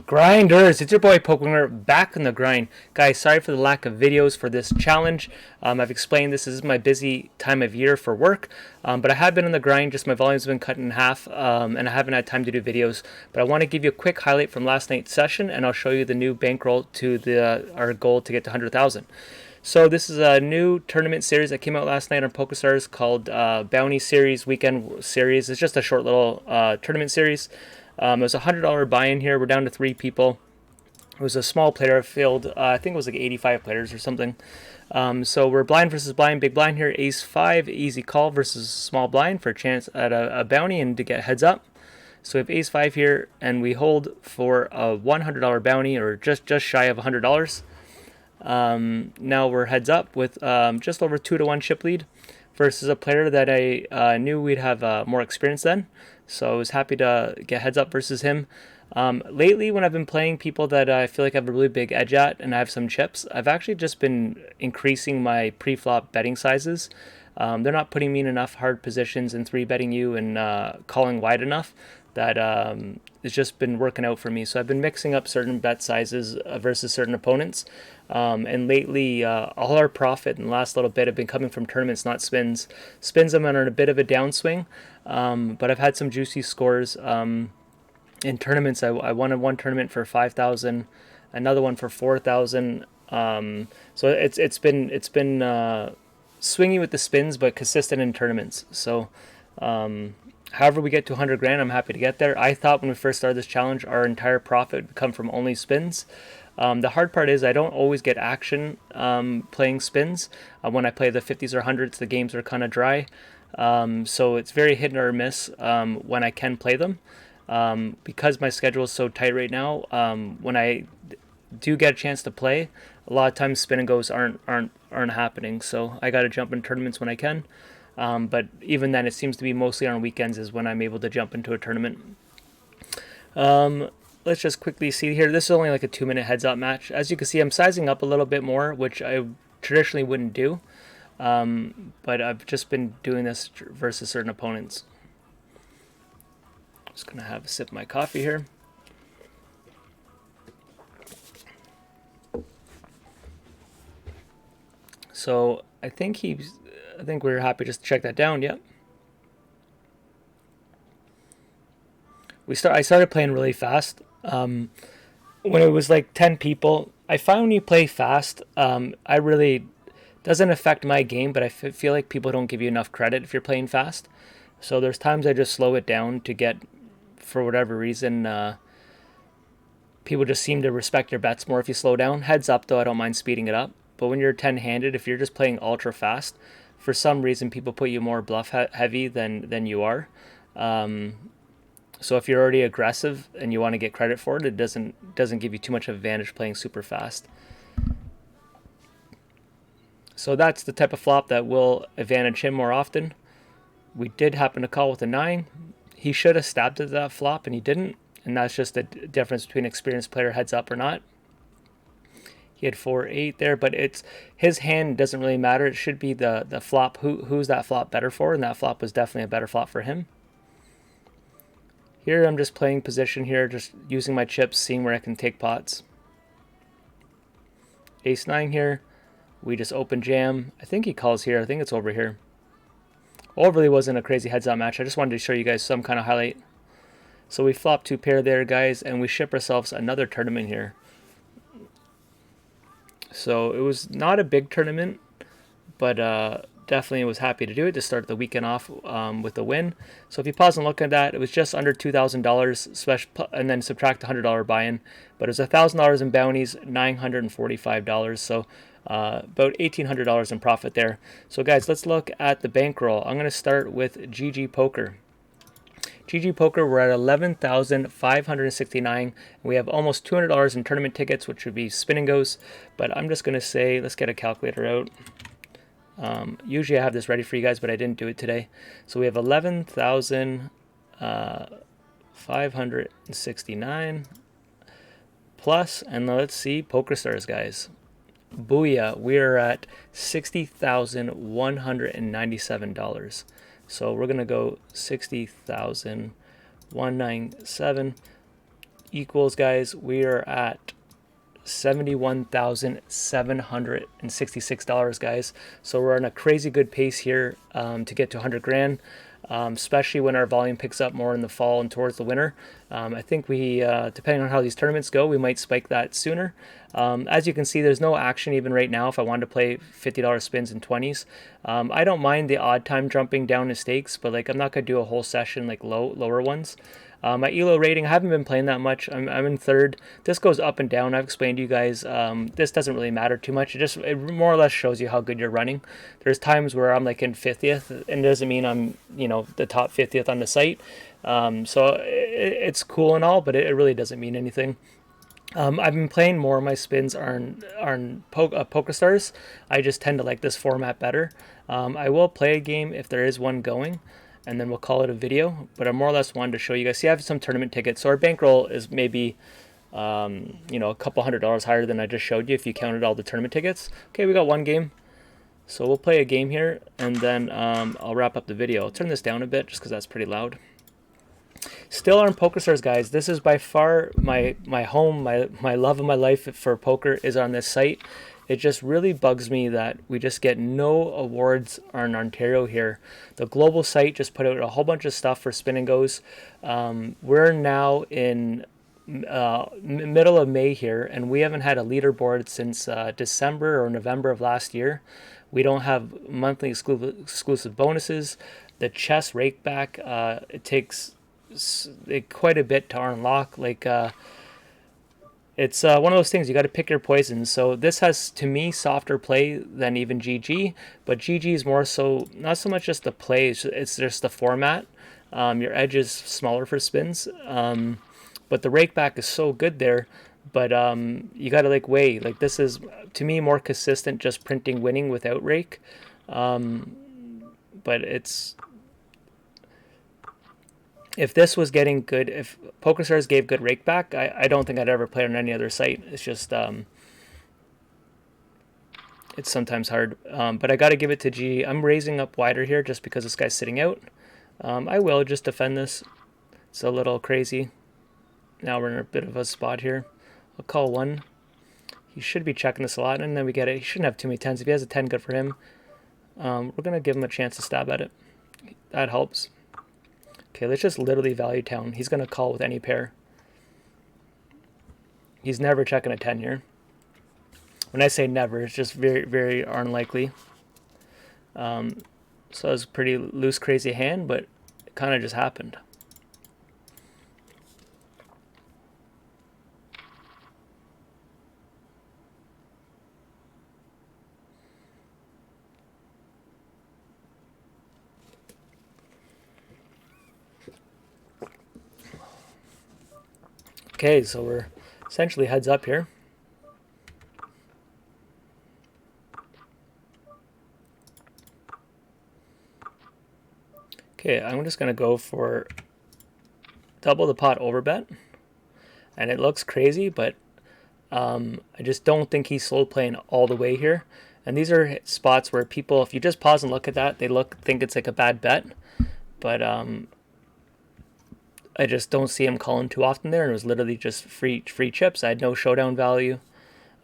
Grinders, it's your boy Pokemonger back on the grind. Guys, sorry for the lack of videos for this challenge. I've explained this is my busy time of year for work, but I have been on the grind, just my volume's been cut in half, and I haven't had time to do videos. But I want to give you a quick highlight from last night's session, and I'll show you the new bankroll to our goal to get to 100,000. So this is a new tournament series that came out last night on PokeStars called Bounty Series, Weekend Series. It's just a short little tournament series. It was a $100 buy-in here. We're down to 3 people. It was a small player field. I think it was like 85 players or something. So we're blind versus blind. Big blind here. Ace 5, easy call versus small blind for a chance at a bounty and to get heads up. So we have Ace 5 here, and we hold for a $100 bounty, or just shy of $100. Now we're heads up with just over 2-to-1 chip lead versus a player that I knew we'd have more experience than. So I was happy to get heads up versus him. Lately, when I've been playing people that I feel like I have a really big edge at and I have some chips, I've actually just been increasing my pre-flop betting sizes. They're not putting me in enough hard positions and 3-betting you and calling wide enough that it's just been working out for me. So I've been mixing up certain bet sizes versus certain opponents. And lately, all our profit in the last little bit have been coming from tournaments, not spins. Spins, I'm on a bit of a downswing, but I've had some juicy scores. In tournaments, I won one tournament for 5,000, another one for 4,000. So it's been swingy with the spins, but consistent in tournaments. So however we get to 100 grand, I'm happy to get there. I thought when we first started this challenge, our entire profit would come from only spins. The hard part is I don't always get action playing spins. When I play the 50s or 100s, the games are kind of dry. So it's very hit or miss when I can play them. Because my schedule is so tight right now, when I do get a chance to play, a lot of times spin and goes aren't happening. So I got to jump in tournaments when I can. But even then, it seems to be mostly on weekends is when I'm able to jump into a tournament. Let's just quickly see here. This is only like a 2-minute heads-up match. As you can see, I'm sizing up a little bit more, which I traditionally wouldn't do. But I've just been doing this versus certain opponents. Just going to have a sip of my coffee here. So I think we're happy just to check that down. Yep. I started playing really fast. When it was like 10 people, I find when you play fast, I really doesn't affect my game, but I feel like people don't give you enough credit if you're playing fast. So there's times I just slow it down to get, for whatever reason, people just seem to respect your bets more if you slow down. Heads up though, I don't mind speeding it up. But when you're 10-handed, if you're just playing ultra fast, for some reason people put you more bluff heavy than you are. So if you're already aggressive and you want to get credit for it, it doesn't give you too much advantage playing super fast. So that's the type of flop that will advantage him more often. We did happen to call with a 9. He should have stabbed at that flop and he didn't, and that's just the difference between experienced player heads up or not. He had 4-8 there, but his hand doesn't really matter. It should be the flop. Who's that flop better for? And that flop was definitely a better flop for him. Here I'm just playing position here, just using my chips, seeing where I can take pots. Ace 9 here. We just open jam. I think he calls here. I think it's over here. Well, it really wasn't a crazy heads-up match. I just wanted to show you guys some kind of highlight. So we flop 2 pair there, guys, and we ship ourselves another tournament here. So it was not a big tournament, but definitely was happy to do it to start the weekend off with a win. So if you pause and look at that, it was just under $2,000, and then subtract the $100 buy-in. But it was $1,000 in bounties, $945. So about $1,800 in profit there. So guys, let's look at the bankroll. I'm going to start with GG Poker. GG Poker, we're at 11,569. We have almost $200 in tournament tickets, which would be spin and goes. But I'm just going to say, let's get a calculator out. Usually I have this ready for you guys, but I didn't do it today. So we have 11,569 plus, and let's see, PokerStars, guys. Booyah, we're at $60,197. So we're going to go 60,197. equals, guys, we are at $71,766, guys. So we're on a crazy good pace here to get to 100 grand, especially when our volume picks up more in the fall and towards the winter. I think we, depending on how these tournaments go, we might spike that sooner. As you can see, there's no action even right now if I wanted to play $50 spins and 20s. I don't mind the odd time jumping down to stakes, but like I'm not going to do a whole session like lower ones. My ELO rating, I haven't been playing that much. I'm in third. This goes up and down. I've explained to you guys. This doesn't really matter too much. It more or less shows you how good you're running. There's times where I'm like in 50th, and it doesn't mean I'm the top 50th on the site. So it's cool and all, but it really doesn't mean anything. I've been playing more of my spins on PokerStars. I just tend to like this format better. I will play a game if there is one going, and then we'll call it a video. But I more or less wanted to show you guys. See, I have some tournament tickets. So our bankroll is maybe, a couple $100 higher than I just showed you if you counted all the tournament tickets. Okay, we got one game. So we'll play a game here, and then I'll wrap up the video. I'll turn this down a bit just because that's pretty loud. Still on PokerStars, guys. This is by far my home, my love of my life for poker is on this site. It just really bugs me that we just get no awards on Ontario here. The global site just put out a whole bunch of stuff for spin and goes. We're now in middle of May here, and we haven't had a leaderboard since December or November of last year. We don't have monthly exclusive bonuses. The chess rake back, it takes quite a bit to unlock. It's one of those things, you got to pick your poisons. So this has, to me, softer play than even GG, but GG is more so, not so much just the play, it's just the format. Your edge is smaller for spins, but the rake back is so good there. But you got to weigh. This is, to me, more consistent, just printing winning without rake. But it's, if this was getting good, if PokerStars gave good rake back, I don't think I'd ever play on any other site. It's just, it's sometimes hard. But I got to give it to G. I'm raising up wider here just because this guy's sitting out. I will just defend this. It's a little crazy. Now we're in a bit of a spot here. I'll call one. He should be checking this a lot, and then we get it. He shouldn't have too many 10s. If he has a 10, good for him. We're going to give him a chance to stab at it. That helps. Okay, let's just literally value town. He's going to call with any pair. He's never checking a 10 here. When I say never, it's just very, very unlikely. So it was a pretty loose, crazy hand, but it kind of just happened. Okay, so we're essentially heads up here. Okay, I'm just going to go for double the pot over bet. And it looks crazy, but I just don't think he's slow playing all the way here. And these are spots where people, if you just pause and look at that, they think it's like a bad bet. But I just don't see him calling too often there, and it was literally just free chips. I had no showdown value.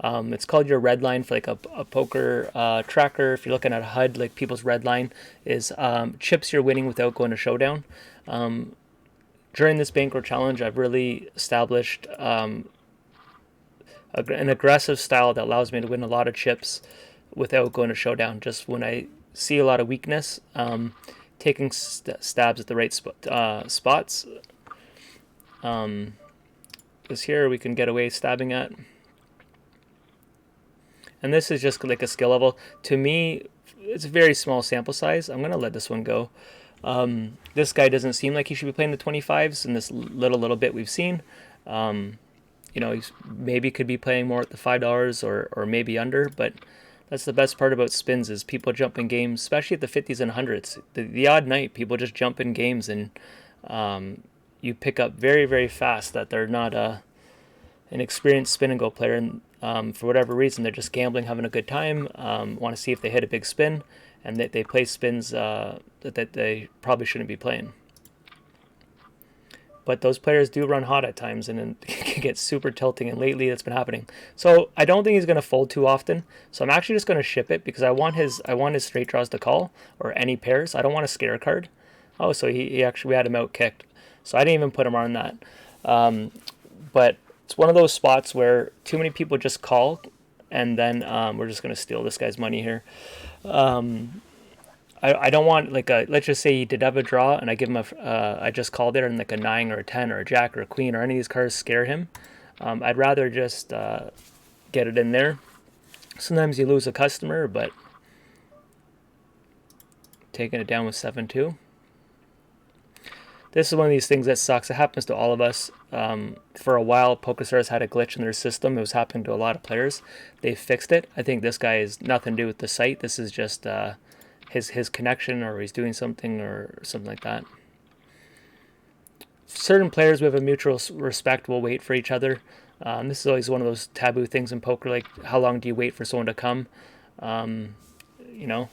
It's called your red line for a poker tracker. If you're looking at a HUD, people's red line is chips you're winning without going to showdown. During this bankroll challenge, I've really established an aggressive style that allows me to win a lot of chips without going to showdown. Just when I see a lot of weakness, taking stabs at the right spots. Because here we can get away stabbing at. And this is just like a skill level. To me, it's a very small sample size. I'm going to let this one go. This guy doesn't seem like he should be playing the 25s in this little bit we've seen. He maybe could be playing more at the $5 or maybe under, but that's the best part about spins is people jump in games, especially at the 50s and 100s. The odd night, people just jump in games, and you pick up very, very fast that they're not an experienced spin and go player, and for whatever reason, they're just gambling, having a good time, want to see if they hit a big spin, and that they play spins that they probably shouldn't be playing. but those players do run hot at times, and it can get super tilting, and lately that's been happening. So I don't think he's going to fold too often. So I'm actually just going to ship it because I want his straight draws to call, or any pairs. I don't want a scare card. Oh, so he actually, we had him out kicked. So I didn't even put him on that. But it's one of those spots where too many people just call, and then we're just going to steal this guy's money here. I don't want, like, let's just say he did have a draw, and I give him I just called it, and like a 9 or a 10 or a jack or a queen or any of these cards scare him. I'd rather just get it in there. Sometimes you lose a customer, but taking it down with 7-2. This is one of these things that sucks. It happens to all of us. For a while, PokerStars had a glitch in their system. It was happening to a lot of players. They fixed it. I think this guy has nothing to do with the site. This is just his connection, or he's doing something or something like that. Certain players with a mutual respect will wait for each other. This is always one of those taboo things in poker, like how long do you wait for someone to come? You know.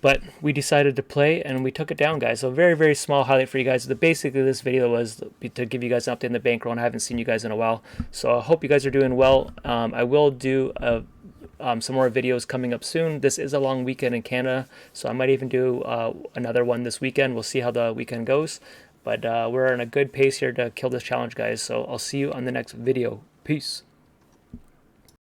But we decided to play, and we took it down, guys. So a very, very small highlight for you guys. Basically, this video was to give you guys an update in the bankroll, and I haven't seen you guys in a while. So I hope you guys are doing well. I will do some more videos coming up soon. This is a long weekend in Canada, so I might even do another one this weekend. We'll see how the weekend goes. But we're in a good pace here to kill this challenge, guys. So I'll see you on the next video. Peace.